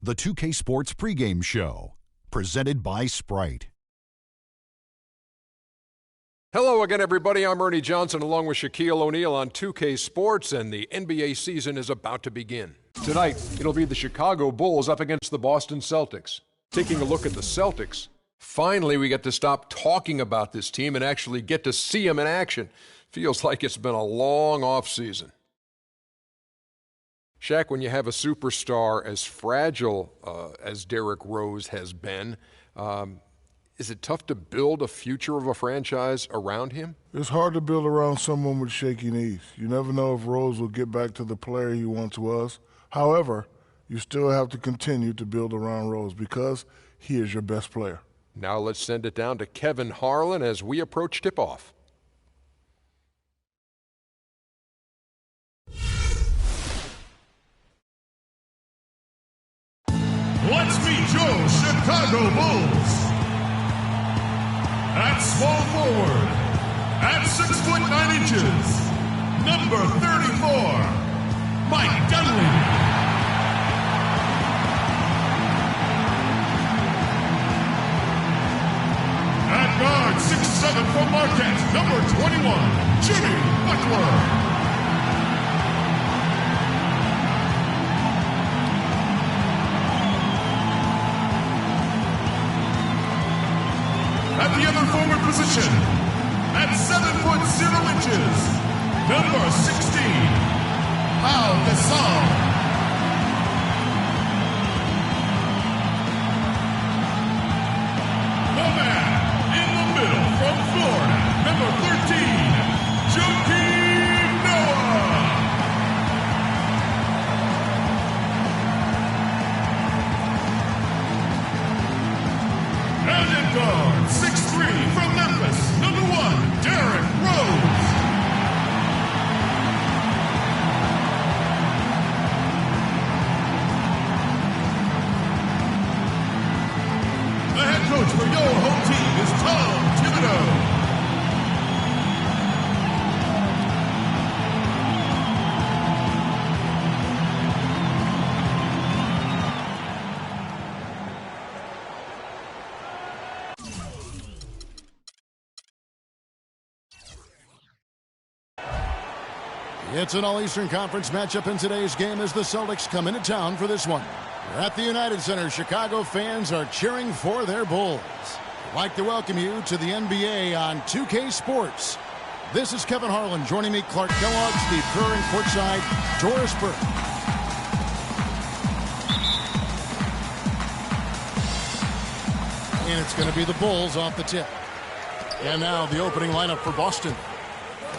the 2K Sports pregame show, presented by Sprite. Hello again, everybody. I'm Ernie Johnson along with Shaquille O'Neal on 2K Sports, and the NBA season is about to begin. Tonight, it'll be the Chicago Bulls up against the Boston Celtics. Taking a look at the Celtics, finally we get to stop talking about this team and actually get to see them in action. Feels like it's been a long offseason. Shaq, when you have a superstar as fragile as Derrick Rose has been, is it tough to build a future of a franchise around him? It's hard to build around someone with shaky knees. You never know if Rose will get back to the player he once was. However, you still have to continue to build around Rose because he is your best player. Now let's send it down to Kevin Harlan as we approach tip-off. Let's meet your Chicago Bulls. At small forward, at 6'9", number 34, Mike Dunleavy. At guard, 6'7" from Marquette, number 21, Jimmy Butler. At the other forward position, at 7'0", number 16, Pau Gasol. The man in the middle from Florida, number 13, Joakim Noah. And at guard, 6'3" from Memphis, number 1, Derrick Rose. The head coach for your home team is Tom Thibodeau. It's an All-Eastern Conference matchup in today's game as the Celtics come into town for this one. At the United Center, Chicago fans are cheering for their Bulls. I'd like to welcome you to the NBA on 2K Sports. This is Kevin Harlan. Joining me, Clark Kellogg, Steve Kerr, and courtside, Doris Burke. And it's going to be the Bulls off the tip. And now the opening lineup for Boston.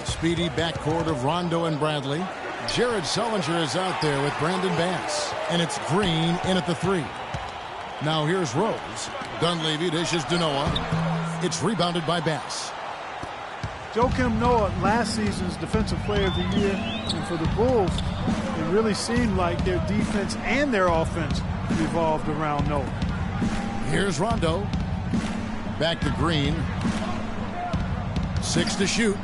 The speedy backcourt of Rondo and Bradley. Jared Sullinger is out there with Brandon Bass. And it's Green in at the 3. Now here's Rose. Dunleavy dishes to Noah. It's rebounded by Bass. Joakim Noah, last season's Defensive Player of the Year. And for the Bulls, it really seemed like their defense and their offense revolved around Noah. Here's Rondo. Back to Green. 6 to shoot.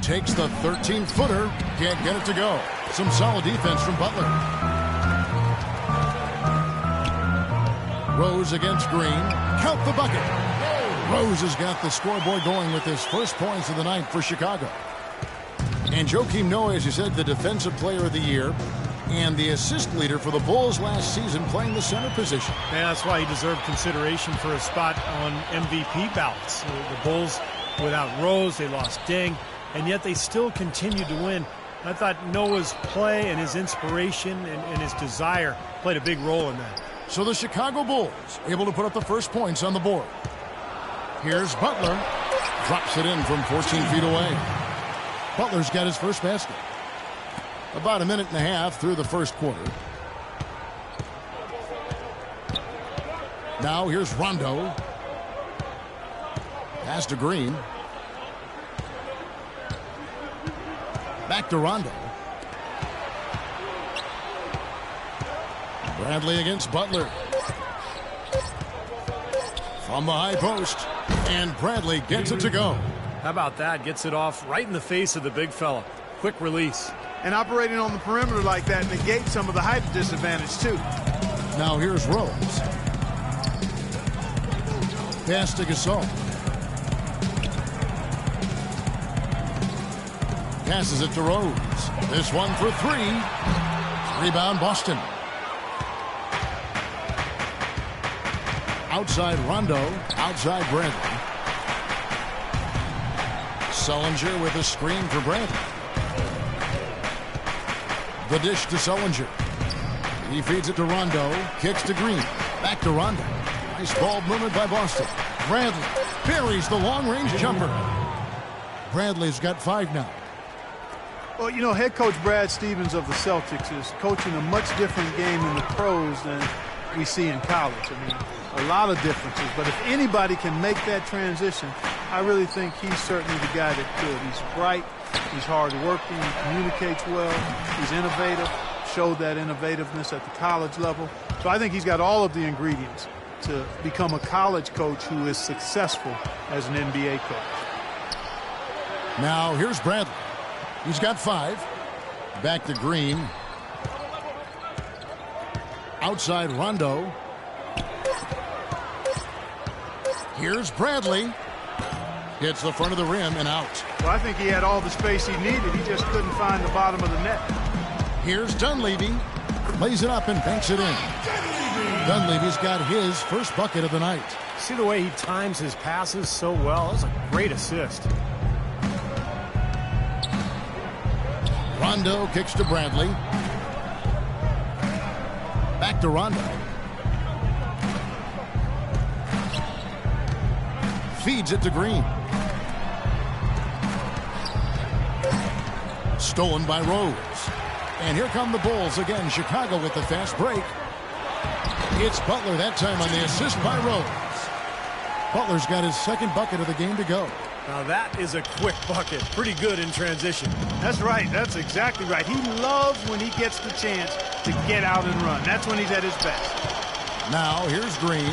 Takes the 13-footer. Can't get it to go. Some solid defense from Butler. Rose against Green. Count the bucket. Rose has got the scoreboard going with his first points of the night for Chicago. And Joakim Noah, as you said, the Defensive Player of the Year and the assist leader for the Bulls last season, playing the center position. And that's why he deserved consideration for a spot on MVP ballots. The Bulls, without Rose, they lost Deng. And yet they still continue to win. I thought Noah's play and his inspiration and his desire played a big role in that. So the Chicago Bulls able to put up the first points on the board. Here's Butler. Drops it in from 14 feet away. Butler's got his first basket. About a minute and a half through the first quarter. Now here's Rondo. Pass to Green. Back to Rondo. Bradley against Butler. From the high post. And Bradley gets it to go. How about that? Gets it off right in the face of the big fella. Quick release. And operating on the perimeter like that negates some of the height disadvantage, too. Now here's Rose. Pass to Gasol. Passes it to Rose. This one for three. Rebound Boston. Outside Rondo. Outside Bradley. Sullinger with a screen for Bradley. The dish to Sullinger. He feeds it to Rondo. Kicks to Green. Back to Rondo. Nice ball movement by Boston. Bradley buries the long-range jumper. Bradley's got 5 now. Well, you know, head coach Brad Stevens of the Celtics is coaching a much different game in the pros than we see in college. I mean, a lot of differences. But if anybody can make that transition, I really think he's certainly the guy that could. He's bright. He's hard-working. He communicates well. He's innovative. Showed that innovativeness at the college level. So I think he's got all of the ingredients to become a college coach who is successful as an NBA coach. Now here's Bradley. He's got 5. Back to Green. Outside Rondo. Here's Bradley. Hits the front of the rim and out. Well, I think he had all the space he needed. He just couldn't find the bottom of the net. Here's Dunleavy. Lays it up and banks it in. Dunleavy's got his first bucket of the night. See the way he times his passes so well? That's a great assist. Rondo kicks to Bradley. Back to Rondo. Feeds it to Green. Stolen by Rose. And here come the Bulls again. Chicago with the fast break. It's Butler that time on the assist by Rose. Butler's got his second bucket of the game to go. Now that is a quick bucket. Pretty good in transition. That's right. That's exactly right. He loves when he gets the chance to get out and run. That's when he's at his best. Now here's Green.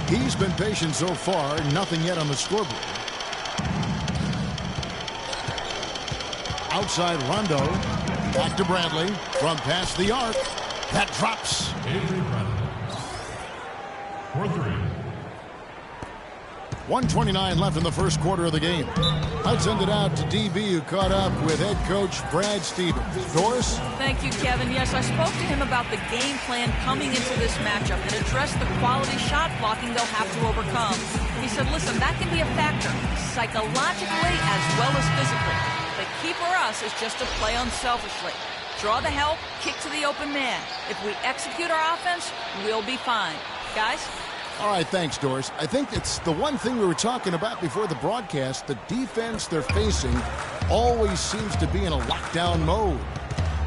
He's been patient so far. Nothing yet on the scoreboard. Outside Rondo. Back to Bradley. From past the arc. That drops. Avery Bradley. For 3. 1:29 left in the first quarter of the game. Let's send it out to DB, who caught up with head coach Brad Stevens. Doris? Thank you, Kevin. Yes, I spoke to him about the game plan coming into this matchup and addressed the quality shot blocking they'll have to overcome. He said, listen, that can be a factor, psychologically as well as physically. The key for us is just to play unselfishly. Draw the help, kick to the open man. If we execute our offense, we'll be fine. Guys? All right, thanks, Doris. I think it's the one thing we were talking about before the broadcast. The defense they're facing always seems to be in a lockdown mode.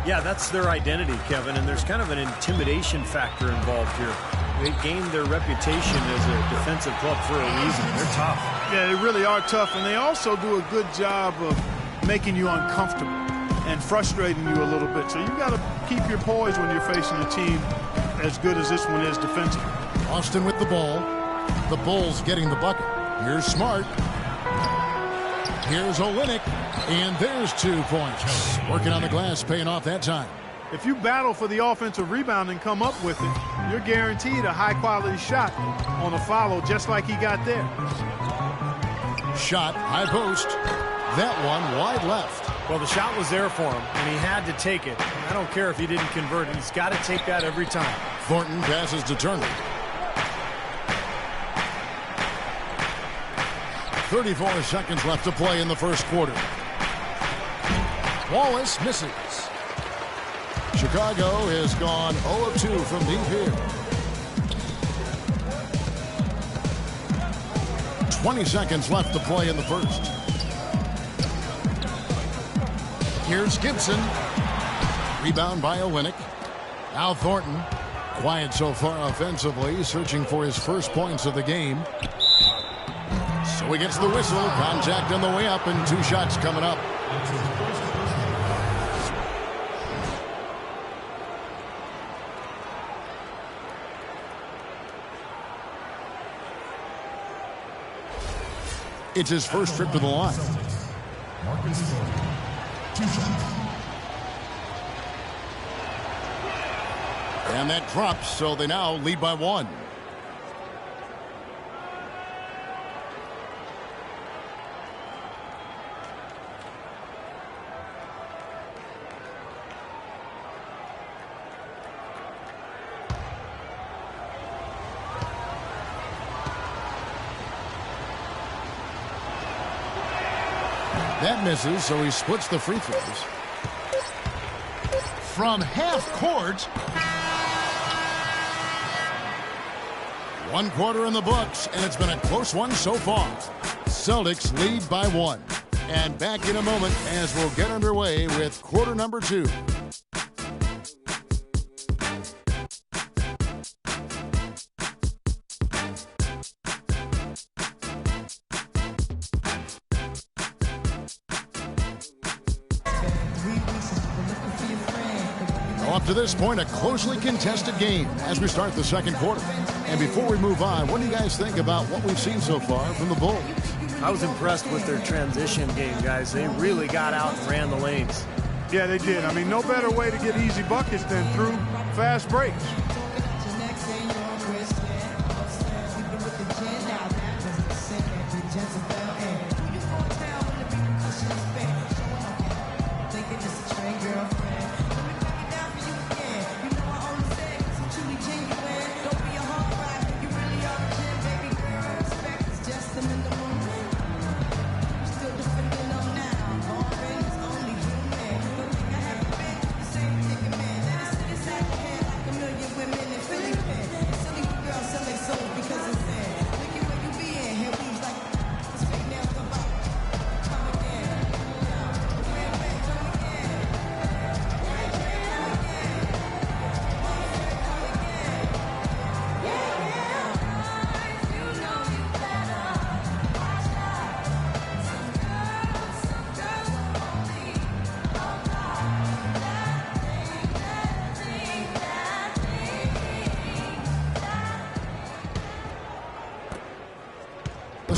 Yeah, that's their identity, Kevin, and there's kind of an intimidation factor involved here. They gained their reputation as a defensive club for a reason. They're tough. Yeah, they really are tough, and they also do a good job of making you uncomfortable and frustrating you a little bit. So you got to keep your poise when you're facing a team as good as this one is defensively. Austin with the ball. The Bulls getting the bucket. Here's Smart. Here's Olynyk. And there's 2 points. Working on the glass, paying off that time. If you battle for the offensive rebound and come up with it, you're guaranteed a high-quality shot on a follow just like he got there. Shot, high post. That one wide left. Well, the shot was there for him, and he had to take it. I don't care if he didn't convert it. He's got to take that every time. Thornton passes to Turner. 34 seconds left to play in the first quarter. Wallace misses. Chicago has gone 0 of 2 from deep here. 20 seconds left to play in the first. Here's Gibson. Rebound by Olynyk. Now Thornton. Quiet so far offensively, searching for his first points of the game. So he gets the whistle. Contact on the way up, and 2 shots coming up. It's his first trip to the line. Marcus Thornton. 2 shots. And that drops, so they now lead by 1. That misses, so he splits the free throws. From half court. 1 quarter in the books, and it's been a close one so far. Celtics lead by 1. And back in a moment as we'll get underway with quarter number 2. Up to this point, a closely contested game as we start the second quarter. And before we move on, what do you guys think about what we've seen so far from the Bulls? I was impressed with their transition game, guys. They really got out and ran the lanes. Yeah, they did. I mean, no better way to get easy buckets than through fast breaks.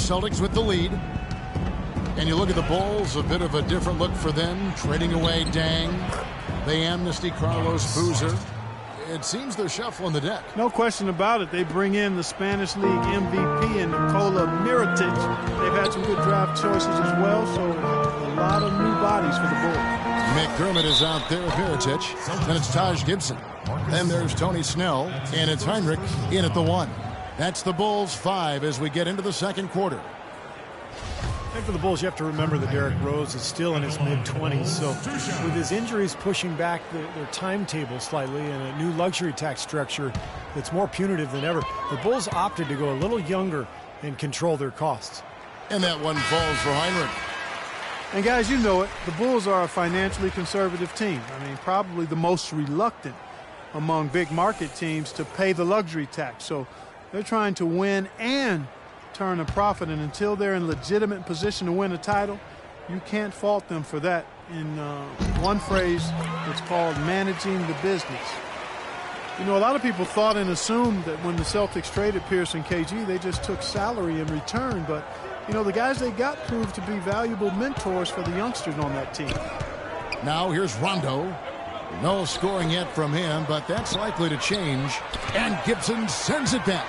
Celtics with the lead. And you look at the Bulls, a bit of a different look for them, trading away Dang. They amnesty Carlos Boozer. It seems they're shuffling the deck. No question about it. They bring in the Spanish League MVP and Nikola Mirotic. They've had some good draft choices as well, so a lot of new bodies for the Bulls. McDermott is out there, Mirotic. Then it's Taj Gibson. Then there's Tony Snell, and it's Heinrich in at the 1. That's the Bulls 5 as we get into the second quarter. I think for the Bulls, you have to remember that Derrick Rose is still in his mid-20s. So with his injuries pushing back their timetable slightly and a new luxury tax structure that's more punitive than ever, the Bulls opted to go a little younger and control their costs. And that one falls for Heinrich. And guys, you know it. The Bulls are a financially conservative team. I mean, probably the most reluctant among big market teams to pay the luxury tax. So they're trying to win and turn a profit, and until they're in legitimate position to win a title, you can't fault them for that. In one phrase, it's called managing the business. You know, a lot of people thought and assumed that when the Celtics traded Pierce and KG, they just took salary in return. But, you know, the guys they got proved to be valuable mentors for the youngsters on that team. Now here's Rondo. No scoring yet from him, but that's likely to change. And Gibson sends it back.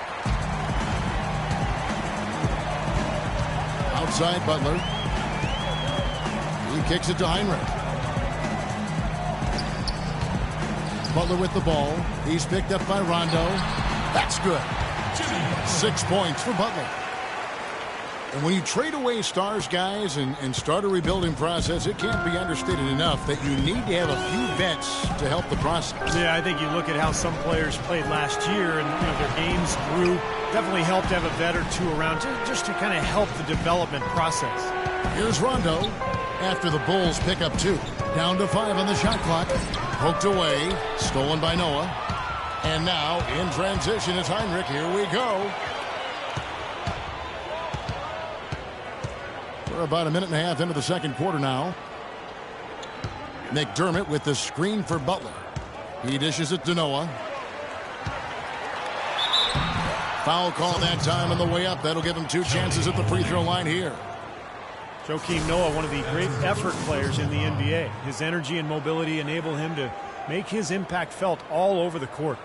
Outside Butler. He kicks it to Heinrich. Butler with the ball. He's picked up by Rondo. That's good. 6 points for Butler. And when you trade away stars, guys, and start a rebuilding process, it can't be understated enough that you need to have a few vets to help the process. Yeah, I think you look at how some players played last year and their games grew. Definitely helped to have a vet or two around just to kind of help the development process. Here's Rondo after the Bulls pick up 2. Down to 5 on the shot clock. Poked away. Stolen by Noah. And now in transition is Heinrich. Here we go. We're about a minute and a half into the second quarter now. McDermott with the screen for Butler. He dishes it to Noah. Foul call that time on the way up. That'll give him 2 chances at the free throw line here. Joakim Noah, one of the great effort players in the NBA. His energy and mobility enable him to make his impact felt all over the court.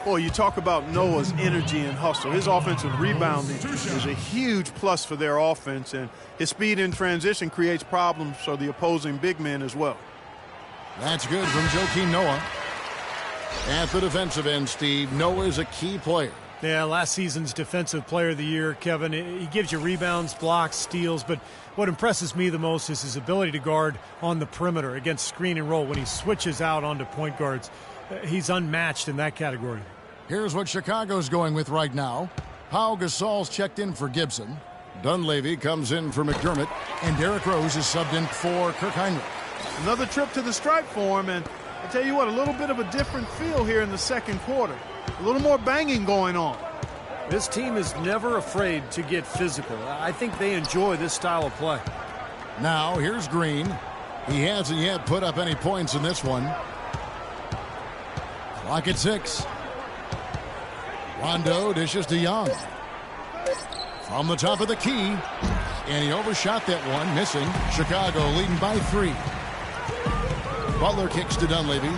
Boy, you talk about Noah's energy and hustle. His offensive rebounding is a huge plus for their offense, and his speed in transition creates problems for the opposing big men as well. That's good from Joakim Noah. At the defensive end, Steve, Noah is a key player. Yeah, last season's Defensive Player of the Year, Kevin. He gives you rebounds, blocks, steals, but what impresses me the most is his ability to guard on the perimeter against screen and roll when he switches out onto point guards. He's unmatched in that category. Here's what Chicago's going with right now. Pau Gasol's checked in for Gibson. Dunleavy comes in for McDermott, and Derrick Rose is subbed in for Kirk Hinrich. Another trip to the stripe for him, and I tell you what, a little bit of a different feel here in the second quarter. A little more banging going on. This team is never afraid to get physical. I think they enjoy this style of play. Now, here's Green. He hasn't yet put up any points in this one. Clock at 6. Rondo dishes to Young. From the top of the key. And he overshot that one, missing. Chicago leading by 3. Butler kicks to Dunleavy.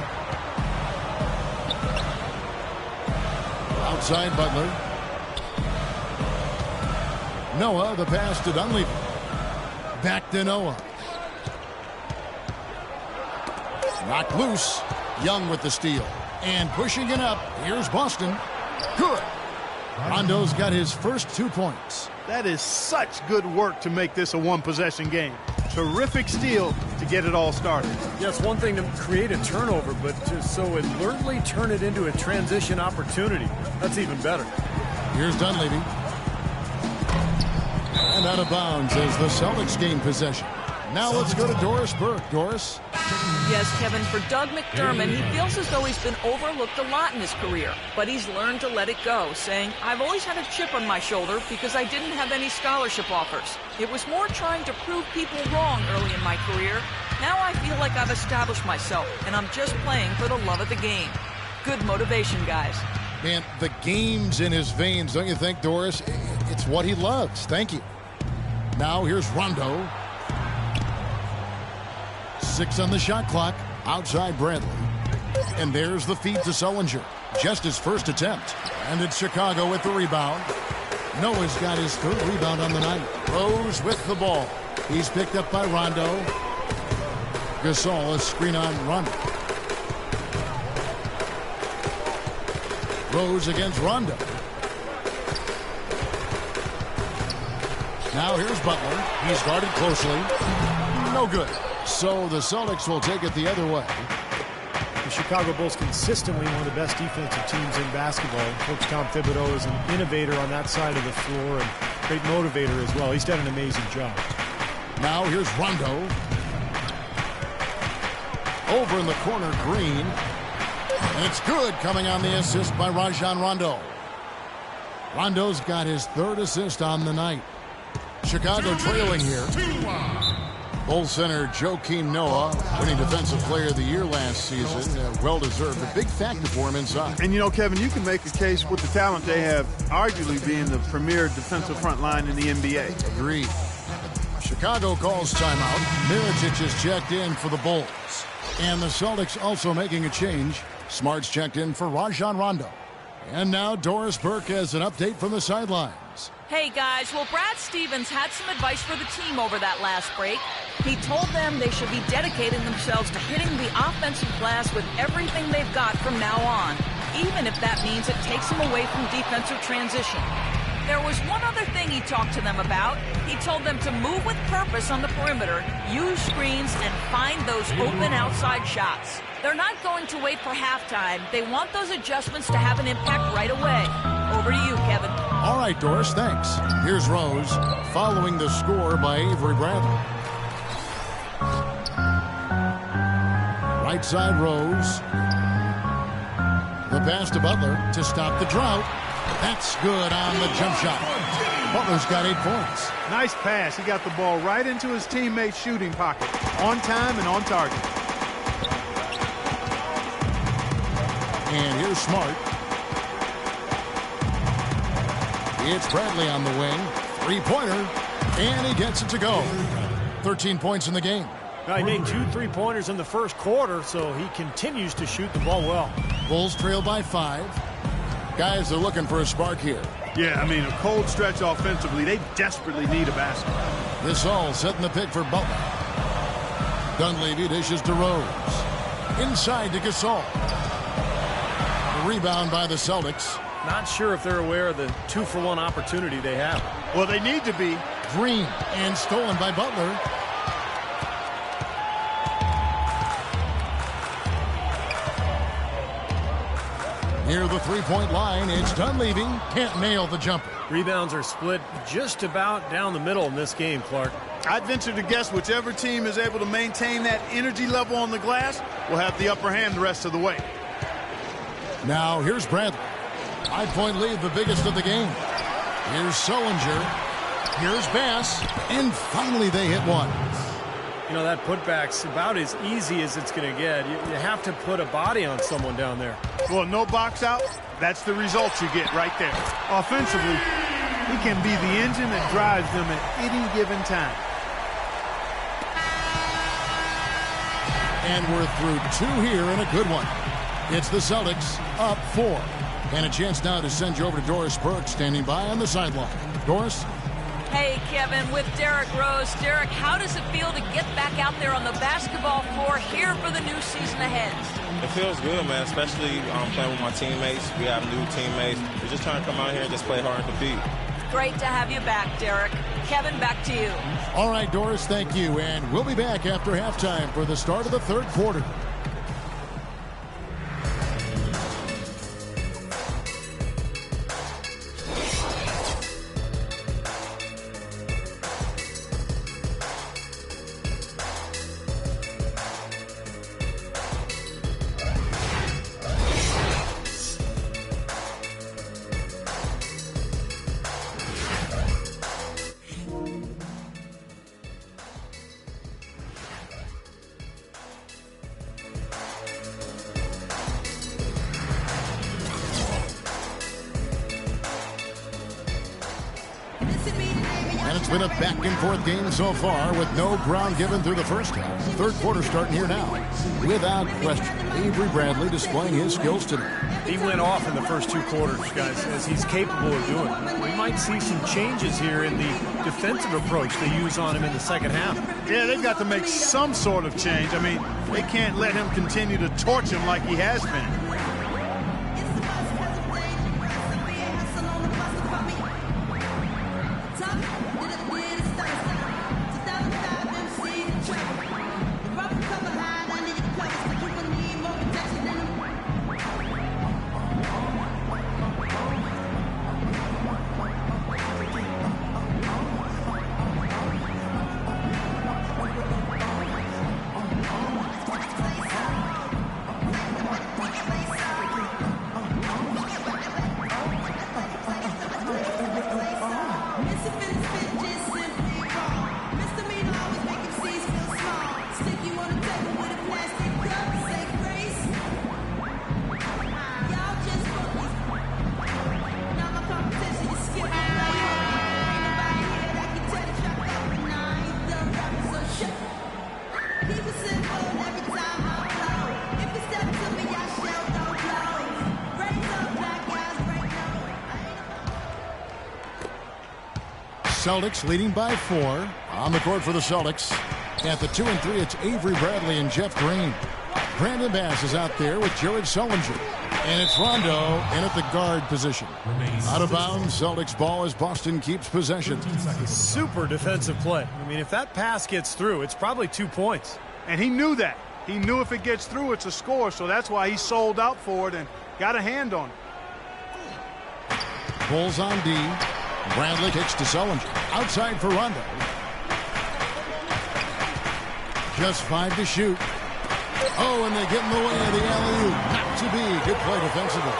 Outside Butler. Noah, the pass to Dunleavy. Back to Noah. Knocked loose. Young with the steal. And pushing it up. Here's Boston. Good. Rondo's got his first 2 points. That is such good work to make this a one-possession game. Terrific steal to get it all started. Yeah, it's one thing to create a turnover, but to so alertly turn it into a transition opportunity, that's even better. Here's Dunleavy. And out of bounds as the Celtics gain possession. Now let's go to Doris Burke. Doris? Yes, Kevin, for Doug McDermott, he feels as though he's been overlooked a lot in his career, but he's learned to let it go, saying, I've always had a chip on my shoulder because I didn't have any scholarship offers. It was more trying to prove people wrong early in my career. Now I feel like I've established myself, and I'm just playing for the love of the game. Good motivation, guys. Man, the game's in his veins, don't you think, Doris? It's what he loves. Thank you. Now here's Rondo. 6 on the shot clock. Outside Bradley. And there's the feed to Sullinger. Just his first attempt. And it's Chicago with the rebound. Noah's got his 3rd rebound on the night. Rose with the ball. He's picked up by Rondo. Gasol, a screen on Rondo. Rose against Rondo. Now here's Butler. He's guarded closely. No good. So the Celtics will take it the other way. The Chicago Bulls consistently one of the best defensive teams in basketball. Coach Tom Thibodeau is an innovator on that side of the floor and great motivator as well. He's done an amazing job. Now here's Rondo. Over in the corner, Green. And it's good, coming on the assist by Rajon Rondo. Rondo's got his 3rd assist on the night. Chicago trailing here. Bulls center Joakim Noah, winning Defensive Player of the Year last season. Well-deserved. A big factor for him inside. And, you know, Kevin, you can make a case with the talent they have, arguably being the premier defensive front line in the NBA. Agreed. Chicago calls timeout. Mirotic is checked in for the Bulls. And the Celtics also making a change. Smart's checked in for Rajon Rondo. And now Doris Burke has an update from the sidelines. Hey guys, well, Brad Stevens had some advice for the team over that last break. He told them they should be dedicating themselves to hitting the offensive glass with everything they've got from now on, even if that means it takes them away from defensive transition. There was one other thing he talked to them about. He told them to move with purpose on the perimeter, use screens, and find those open outside shots. They're not going to wait for halftime. They want those adjustments to have an impact right away. Over to you, Kevin. All right, Doris, thanks. Here's Rose, following the score by Avery Bradley. Right side, Rose. The pass to Butler to stop the drought. That's good on the jump shot. Butler's got 8 points. Nice pass. He got the ball right into his teammate's shooting pocket. On time and on target. And here's Smart. It's Bradley on the wing. 3-pointer. And he gets it to go. 13 points in the game. Now, he made 2 3-pointers in the first quarter, so he continues to shoot the ball well. Bulls trail by 5. Guys, they're looking for a spark here. Yeah, I mean, a cold stretch offensively. They desperately need a basket. Gasol setting the pick for Butler. Dunleavy dishes to Rose. Inside to Gasol. The rebound by the Celtics. Not sure if they're aware of the 2-for-1 opportunity they have. Well, they need to be. Green and stolen by Butler. Near the three-point line, it's Dunleavy. Can't nail the jumper. Rebounds are split just about down the middle in this game, Clark. I'd venture to guess whichever team is able to maintain that energy level on the glass will have the upper hand the rest of the way. Now, here's Bradley. 5-point lead, the biggest of the game. Here's Sullinger. Here's Bass. And finally, they hit one. You know, that putback's about as easy as it's going to get. You have to put a body on someone down there. Well, no box out. That's the result you get right there. Offensively, he can be the engine that drives them at any given time. And we're through two here and a good one. It's the Celtics up 4. And a chance now to send you over to Doris Burke standing by on the sideline. Doris? Hey, Kevin, with Derrick Rose. Derrick, how does it feel to get back out there on the basketball floor here for the new season ahead? It feels good, man, especially playing with my teammates. We have new teammates. We're just trying to come out here and just play hard and compete. Great to have you back, Derrick. Kevin, back to you. All right, Doris, thank you. And we'll be back after halftime for the start of the third quarter. It's been a back-and-forth game so far with no ground given through the first half. Third quarter starting here now. Without question, Avery Bradley displaying his skills today. He went off in the first 2 quarters, guys, as he's capable of doing. We might see some changes here in the defensive approach they use on him in the second half. Yeah, they've got to make some sort of change. I mean, they can't let him continue to torch him like he has been. Celtics leading by 4. On the court for the Celtics. At the 2 and 3, it's Avery Bradley and Jeff Green. Brandon Bass is out there with Jared Sullinger. And it's Rondo in at the guard position. Out of bounds, Celtics ball as Boston keeps possession. Super defensive play. I mean, if that pass gets through, it's probably 2 points. And he knew that. He knew if it gets through, it's a score, so that's why he sold out for it and got a hand on it. Bulls on D. Bradley kicks to Sullinger. Outside for Rondo. Just 5 to shoot. Oh, and they get in the way of the alley-oop. Not to be. Good play defensively.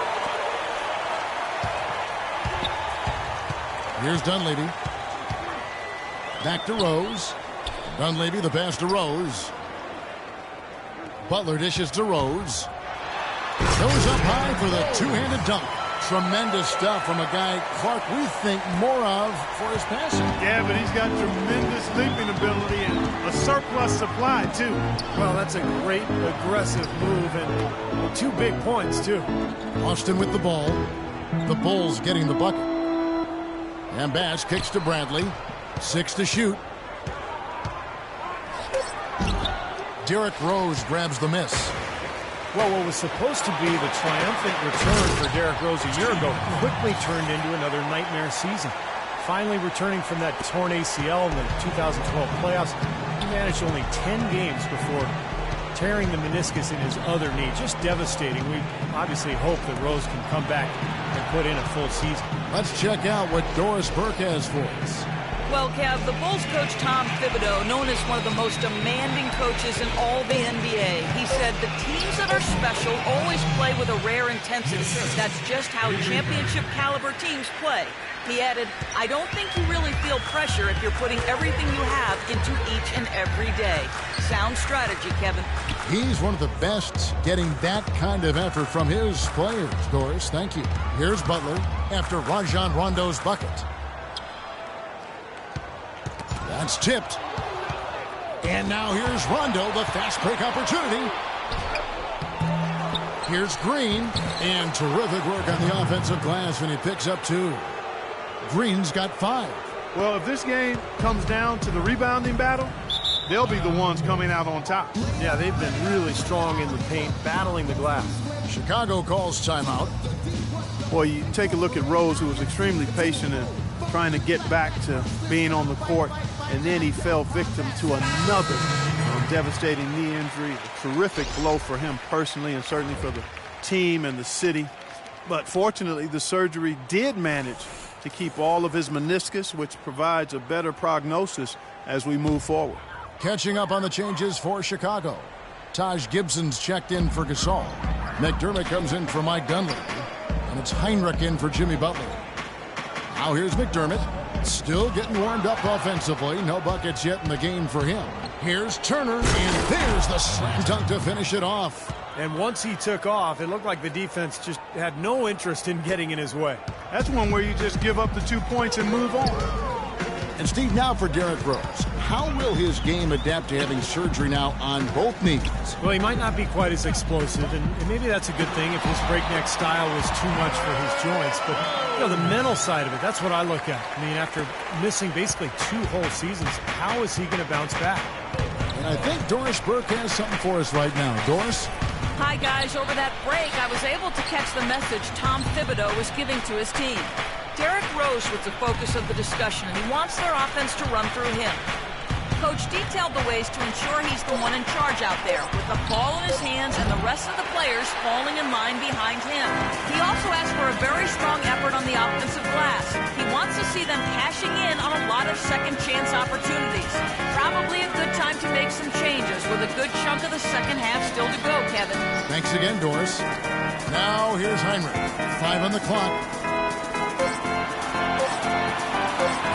Here's Dunleavy. Back to Rose. Dunleavy, the pass to Rose. Butler dishes to Rose. Goes up high for the two-handed dunk. Tremendous stuff from a guy, Clark, we think more of for his passing. Yeah, but he's got tremendous leaping ability and a surplus supply, too. Well, that's a great aggressive move and 2 big points, too. Austin with the ball. The Bulls getting the bucket. And Bass kicks to Bradley. 6 to shoot. Derrick Rose grabs the miss. Well, what was supposed to be the triumphant return for Derrick Rose a year ago quickly turned into another nightmare season. Finally returning from that torn ACL in the 2012 playoffs, he managed only 10 games before tearing the meniscus in his other knee. Just devastating. We obviously hope that Rose can come back and put in a full season. Let's check out what Doris Burke has for us. Well, Kev, the Bulls coach Tom Thibodeau, known as one of the most demanding coaches in all the NBA, he said the teams that are special always play with a rare intensity. That's just how championship caliber teams play. He added, I don't think you really feel pressure if you're putting everything you have into each and every day. Sound strategy, Kevin. He's one of the best getting that kind of effort from his players, Doris. Thank you. Here's Butler after Rajon Rondo's bucket. That's tipped. And now here's Rondo, the fast break opportunity. Here's Green. And terrific work on the offensive glass when he picks up 2. Green's got 5. Well, if this game comes down to the rebounding battle, they'll be the ones coming out on top. Yeah, they've been really strong in the paint, battling the glass. Chicago calls timeout. Well, you take a look at Rose, who was extremely patient and trying to get back to being on the court, and then he fell victim to another devastating knee injury. A terrific blow for him personally and certainly for the team and the city. But fortunately, the surgery did manage to keep all of his meniscus, which provides a better prognosis as we move forward. Catching up on the changes for Chicago. Taj Gibson's checked in for Gasol. McDermott comes in for Mike Dunleavy. And it's Heinrich in for Jimmy Butler. Now here's McDermott. Still getting warmed up offensively. No buckets yet in the game for him. Here's Turner, and there's the slam dunk to finish it off. And once he took off, it looked like the defense just had no interest in getting in his way. That's one where you just give up the 2 points and move on. And Steve, now for Derrick Rose. How will his game adapt to having surgery now on both knees? Well, he might not be quite as explosive, and maybe that's a good thing if his breakneck style was too much for his joints. But, you know, the mental side of it, that's what I look at. I mean, after missing basically 2 whole seasons, how is he going to bounce back? And I think Doris Burke has something for us right now. Doris? Hi, guys. Over that break, I was able to catch the message Tom Thibodeau was giving to his team. Derrick Rose was the focus of the discussion, and he wants their offense to run through him. Coach detailed the ways to ensure he's the one in charge out there, with the ball in his hands and the rest of the players falling in line behind him. He also asked for a very strong effort on the offensive glass. He wants to see them cashing in on a lot of second chance opportunities. Probably a good time to make some changes, with a good chunk of the second half still to go, Kevin. Thanks again, Doris. Now here's Heinrich. 5 on the clock.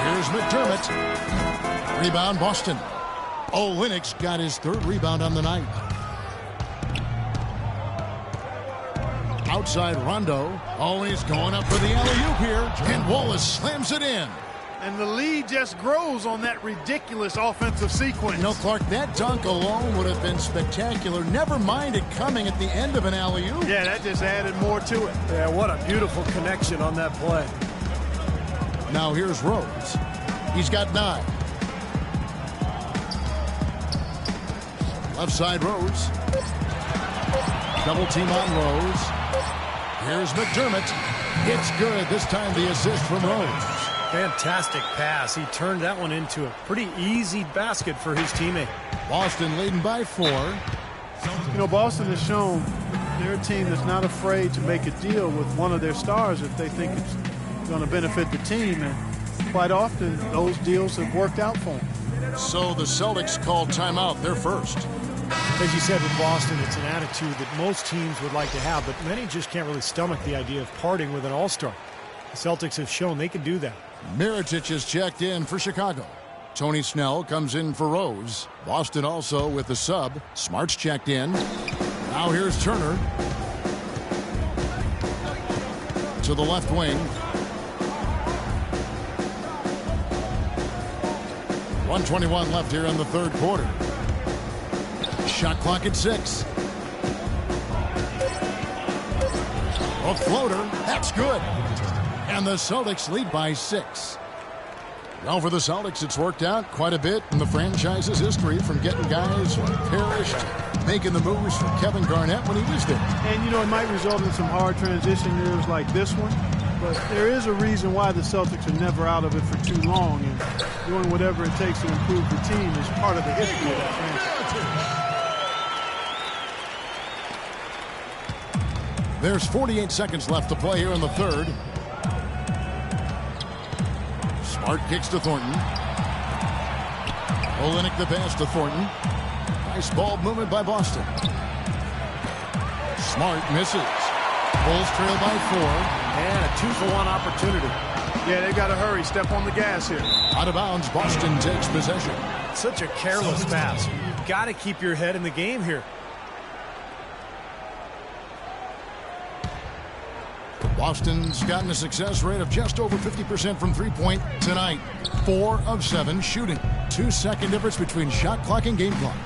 Here's McDermott. Rebound, Boston. Olynyk got his 3rd rebound on the night. Outside Rondo. Oh, he's going up for the alley-oop here. And Wallace slams it in. And the lead just grows on that ridiculous offensive sequence. You know, Clark, that dunk alone would have been spectacular. Never mind it coming at the end of an alley-oop. Yeah, that just added more to it. Yeah, what a beautiful connection on that play. Now here's Rose. He's got 9. Left side Rose. Double team on Rose. Here's McDermott. It's good. This time the assist from Rose. Fantastic pass. He turned that one into a pretty easy basket for his teammate. Boston leading by 4. You know, Boston has shown they're a team that's not afraid to make a deal with one of their stars if they think it's going to benefit the team. And quite often, those deals have worked out for them. So the Celtics called timeout. They're first. As you said with Boston, it's an attitude that most teams would like to have, but many just can't really stomach the idea of parting with an all-star. The Celtics have shown they can do that. Mirotic is checked in for Chicago. Tony Snell comes in for Rose. Boston also with the sub. Smart's checked in. Now here's Turner. To the left wing. 1:21 left here in the 3rd quarter. Shot clock at 6. A floater. That's good. And the Celtics lead by 6. Well, for the Celtics, it's worked out quite a bit in the franchise's history, from getting guys like Parrish to making the moves for Kevin Garnett when he was there. And, you know, it might result in some hard transition years like this one, but there is a reason why the Celtics are never out of it for too long, and doing whatever it takes to improve the team is part of the history of that franchise. There's 48 seconds left to play here in the third. Smart kicks to Thornton. Olynyk the pass to Thornton. Nice ball movement by Boston. Smart misses. Bulls trail by 4. And a 2-for-1 opportunity. Yeah, they got to hurry. Step on the gas here. Out of bounds, Boston takes possession. Such a careless pass. You've got to keep your head in the game here. Boston's gotten a success rate of just over 50% from three-point tonight. 4 of 7 shooting. 2-second difference between shot clock and game clock.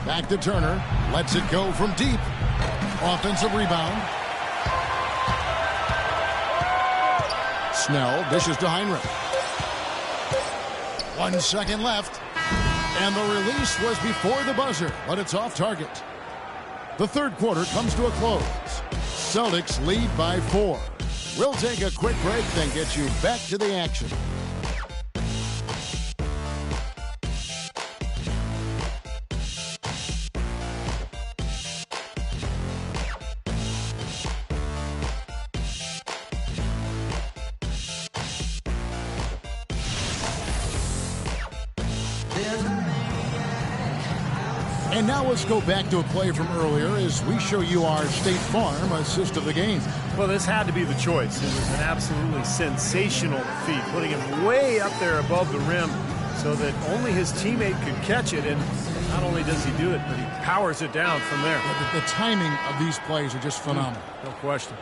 Back to Turner. Lets it go from deep. Offensive rebound. Snell dishes to Heinrich. 1 second left. And the release was before the buzzer, but it's off target. The third quarter comes to a close. Celtics lead by 4. We'll take a quick break, then get you back to the action. And now let's go back to a play from earlier as we show you our State Farm assist of the game. Well, this had to be the choice. It was an absolutely sensational feat, putting him way up there above the rim so that only his teammate could catch it. And not only does he do it, but he powers it down from there. The timing of these plays are just phenomenal. No question.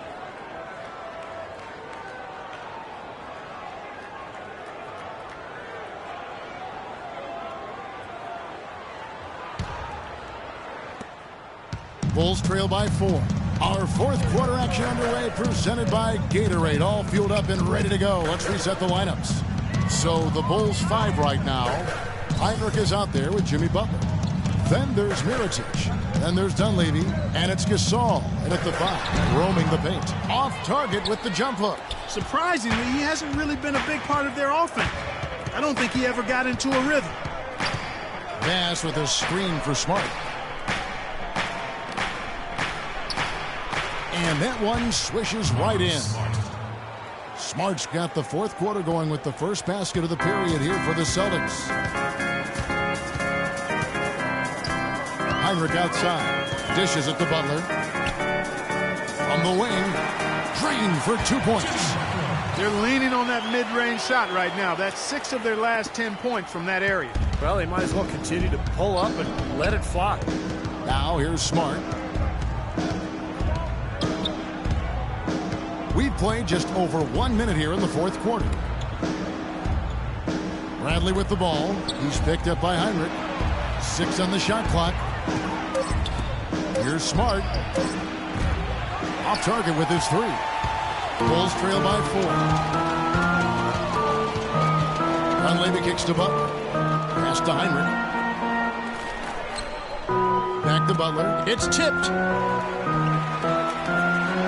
Bulls trail by 4. Our fourth quarter action underway, presented by Gatorade. All fueled up and ready to go. Let's reset the lineups. So the Bulls 5 right now. Heinrich is out there with Jimmy Butler. Then there's Mirotic. Then there's Dunleavy. And it's Gasol. And at the 5, roaming the paint. Off target with the jump hook. Surprisingly, he hasn't really been a big part of their offense. I don't think he ever got into a rhythm. Bass with a screen for Smart. And that one swishes right in. Smart's got the fourth quarter going with the first basket of the period here for the Celtics. Heinrich outside. Dishes it to Butler. From the wing. Drained for 2 points. They're leaning on that mid-range shot right now. That's 6 of their last 10 points from that area. Well, they might as well continue to pull up and let it fly. Now here's Smart. We've played just over 1 minute here in the fourth quarter. Bradley with the ball. He's picked up by Heinrich. 6 on the shot clock. Here's Smart. Off target with his 3. Bulls trail by 4. Dunleavy kicks to Butler. Pass to Heinrich. Back to Butler. It's tipped.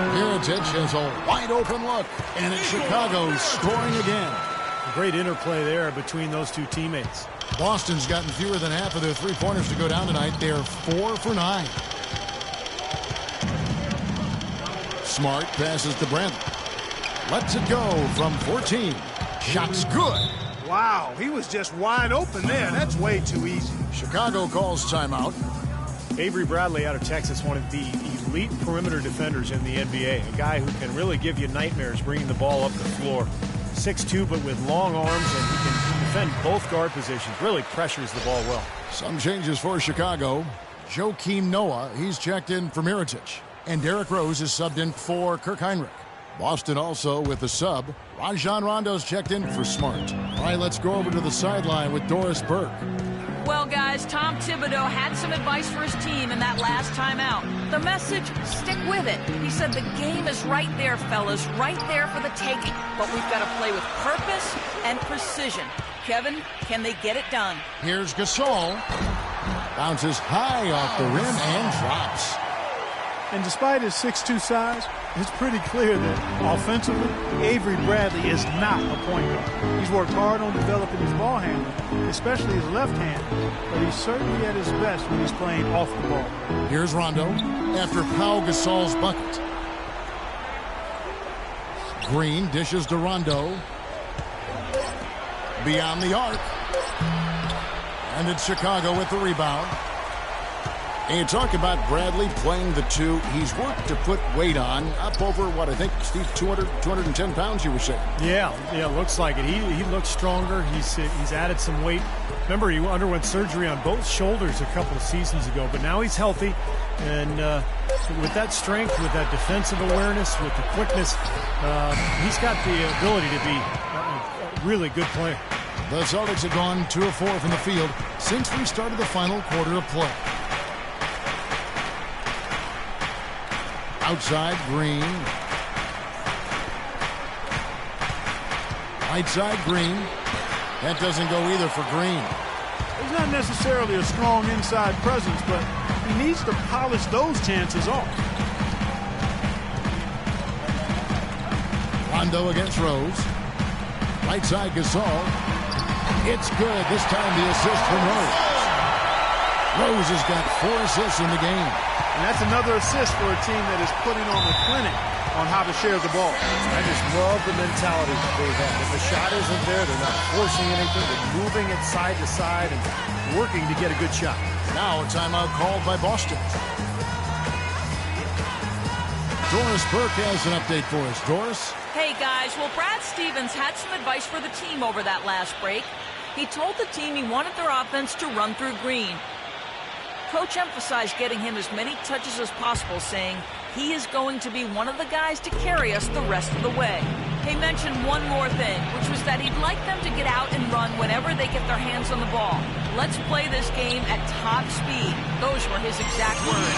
Mirotic has a wide-open look, and it's Chicago scoring again. Great interplay there between those two teammates. Boston's gotten fewer than half of their three-pointers to go down tonight. They're 4 for 9. Smart passes to Brent. Lets it go from 14. Shot's good. Wow, he was just wide open there. That's way too easy. Chicago calls timeout. Avery Bradley out of Texas, one of the elite perimeter defenders in the NBA. A guy who can really give you nightmares bringing the ball up the floor. 6'2", but with long arms, and he can defend both guard positions. Really pressures the ball well. Some changes for Chicago. Joakim Noah, he's checked in for Mirotic. And Derrick Rose is subbed in for Kirk Heinrich. Boston also with the sub. Rajon Rondo's checked in for Smart. All right, let's go over to the sideline with Doris Burke. Well, guys, Tom Thibodeau had some advice for his team in that last timeout. The message, stick with it. He said the game is right there, fellas, right there for the taking. But we've got to play with purpose and precision. Kevin, can they get it done? Here's Gasol. Bounces high off the rim and drops. And despite his 6'2" size, it's pretty clear that offensively, Avery Bradley is not a point guard. He's worked hard on developing his ball handling, especially his left hand, but he's certainly at his best when he's playing off the ball. Here's Rondo after Pau Gasol's bucket. Green dishes to Rondo. Beyond the arc. And it's Chicago with the rebound. And you talk about Bradley playing the two. He's worked to put weight on, up over, what, I think, Steve, 210 pounds, you were saying? Yeah, looks like it. He looks stronger. He's added some weight. Remember, he underwent surgery on both shoulders a couple of seasons ago, but now he's healthy. And with that strength, with that defensive awareness, with the quickness, he's got the ability to be a really good player. The Celtics have gone 2 of 4 from the field since we started the final quarter of play. Outside, Green. Right side, Green. That doesn't go either for Green. He's not necessarily a strong inside presence, but he needs to polish those chances off. Rondo against Rose. Right side, Gasol. It's good. This time the assist from Rose. Rose has got 4 assists in the game. And that's another assist for a team that is putting on a clinic on how to share the ball. I just love the mentality that they have. If the shot isn't there, they're not forcing anything. They're moving it side to side and working to get a good shot. Now a timeout called by Boston. Doris Burke has an update for us. Doris? Hey, guys. Well, Brad Stevens had some advice for the team over that last break. He told the team he wanted their offense to run through Green. Coach emphasized getting him as many touches as possible, saying he is going to be one of the guys to carry us the rest of the way. He mentioned one more thing, which was that he'd like them to get out and run whenever they get their hands on the ball. Let's play this game at top speed. Those were his exact words.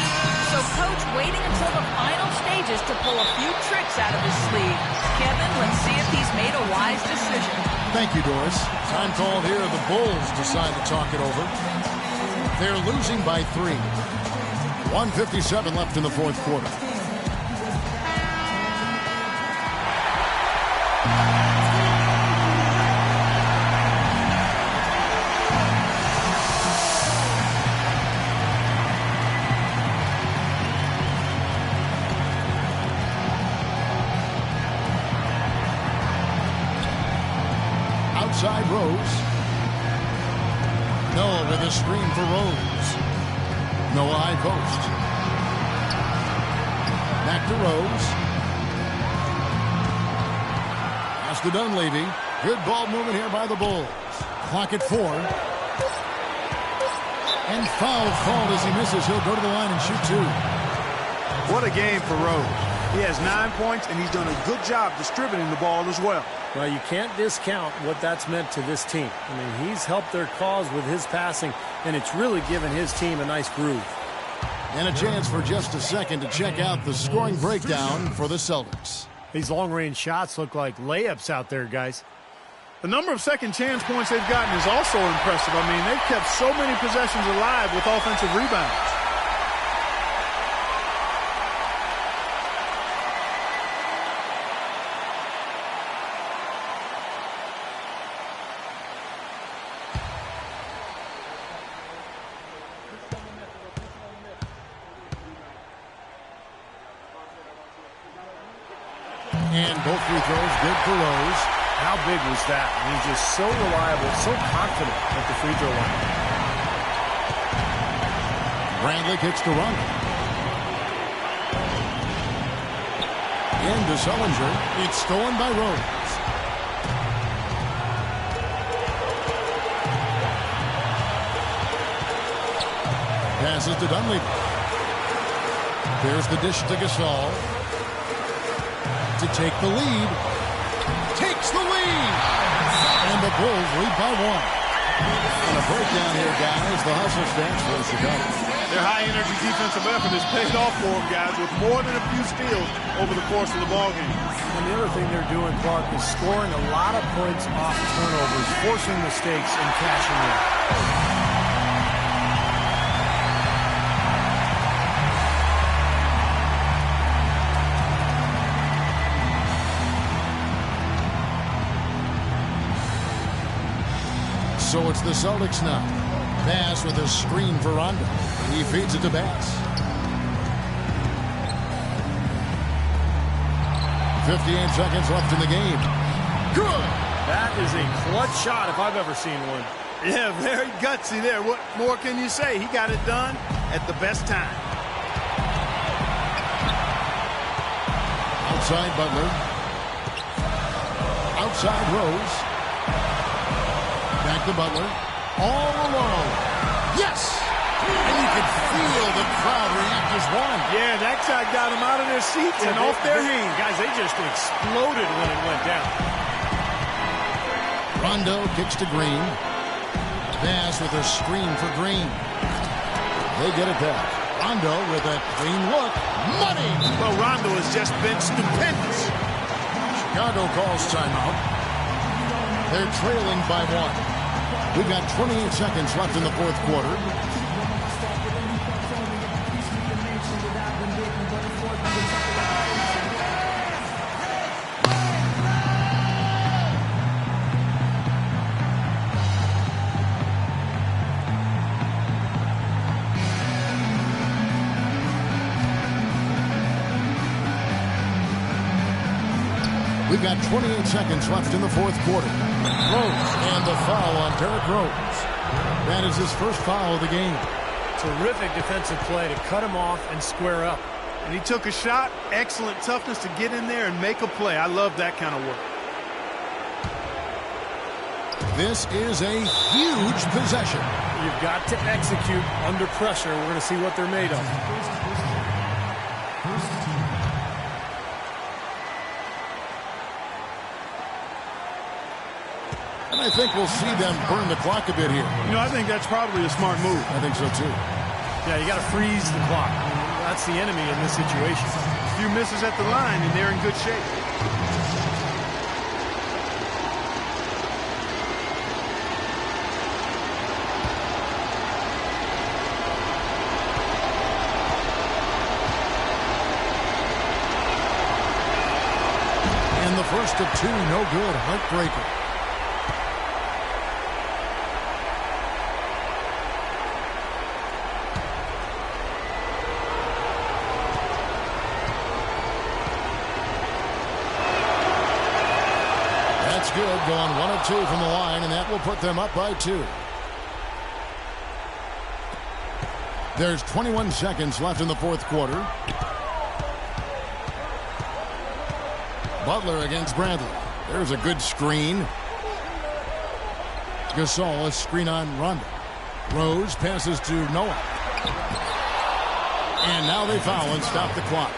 So Coach waiting until the final stages to pull a few tricks out of his sleeve. Kevin, let's see if he's made a wise decision. Thank you, Doris. Time called here. The Bulls decide to talk it over. They're losing by 3. 1:57 left in the fourth quarter. Outside Rose. Noah with a screen for Rose. Noah high post. Back to Rose. Pass to Dunleavy. Good ball movement here by the Bulls. Clock at 4. And foul called as he misses. He'll go to the line and shoot 2. What a game for Rose. He has 9 points, and he's done a good job distributing the ball as well. Well, you can't discount what that's meant to this team. I mean, he's helped their cause with his passing, and it's really given his team a nice groove. And a chance for just a second to check out the scoring breakdown for the Celtics. These long-range shots look like layups out there, guys. The number of second chance points they've gotten is also impressive. I mean, they've kept so many possessions alive with offensive rebounds. And both free throws good for Rose. How big was that? I mean, he's just so reliable, so confident at the free throw line. Randle kicks to Rondo. Into Sullinger. It's stolen by Rose. Passes to Dunleavy. Here's the dish to Gasol. To take the lead. Takes the lead. And the Bulls lead by 1. And a breakdown here, guys. The hustle stats for Chicago. Their high-energy defensive effort has paid off for them, guys, with more than a few steals over the course of the ballgame. And the other thing they're doing, Clark, is scoring a lot of points off turnovers, forcing mistakes and cashing in. So it's the Celtics now. Pass with a screen for Rondo. He feeds it to Bass. 58 seconds left in the game. Good! That is a clutch shot if I've ever seen one. Yeah, very gutsy there. What more can you say? He got it done at the best time. Outside Butler. Outside Rose. Back to Butler. All alone. Yes! And you can feel the crowd react as one. Yeah, that shot got them out of their seats and off their hands. Guys, they just exploded when it went down. Rondo kicks to Green. Pass with a screen for Green. They get it back. Rondo with a clean look. Money! Well, Rondo has just been stupendous. Chicago calls timeout. They're trailing by 1. We've got 28 seconds left in the fourth quarter. We've got 28 seconds left in the fourth quarter. Rose and the foul on Derrick Rose. That is his first foul of the game. Terrific defensive play to cut him off and square up. And he took a shot. Excellent toughness to get in there and make a play. I love that kind of work. This is a huge possession. You've got to execute under pressure. We're going to see what they're made of. And I think we'll see them burn the clock a bit here. You know, I think that's probably a smart move. I think so, too. Yeah, you got to freeze the clock. That's the enemy in this situation. A few misses at the line, and they're in good shape. And the first of 2, no good. Heartbreaker. That's good. Going 1 of 2 from the line, and that will put them up by 2. There's 21 seconds left in the fourth quarter. Butler against Bradley. There's a good screen. Gasol, a screen on Rondo. Rose passes to Noah. And now they foul and stop the clock.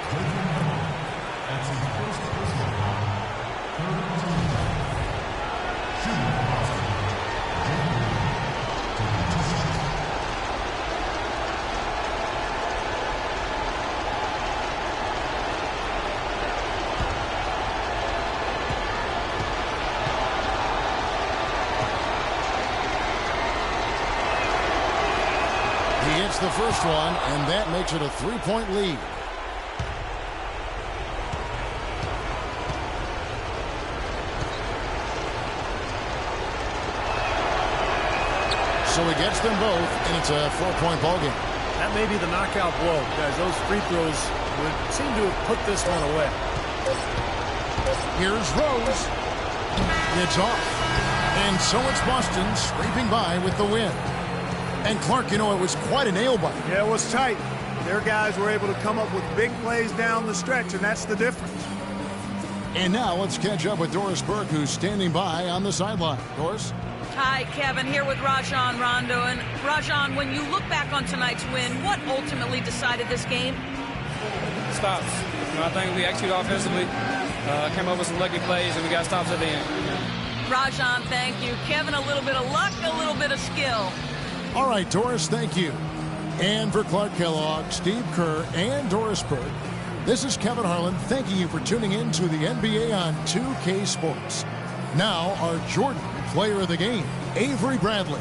The first one, and that makes it a 3-point lead. So he gets them both, and it's a 4-point ball game. That may be the knockout blow, guys. Those free throws would seem to have put this one away. Here's Rose. It's off. And so it's Boston scraping by with the win. And Clark, you know, it was quite a nail-biter. Yeah, it was tight. Their guys were able to come up with big plays down the stretch, and that's the difference. And now let's catch up with Doris Burke, who's standing by on the sideline. Doris? Hi, Kevin, here with Rajon Rondo. And Rajon, when you look back on tonight's win, what ultimately decided this game? Stops. You know, I think we executed offensively, came up with some lucky plays, and we got stops at the end. Rajon, thank you. Kevin, a little bit of luck, a little bit of skill. All right, Doris, thank you. And for Clark Kellogg, Steve Kerr, and Doris Burke, this is Kevin Harlan thanking you for tuning in to the NBA on 2K Sports. Now, our Jordan Player of the Game, Avery Bradley.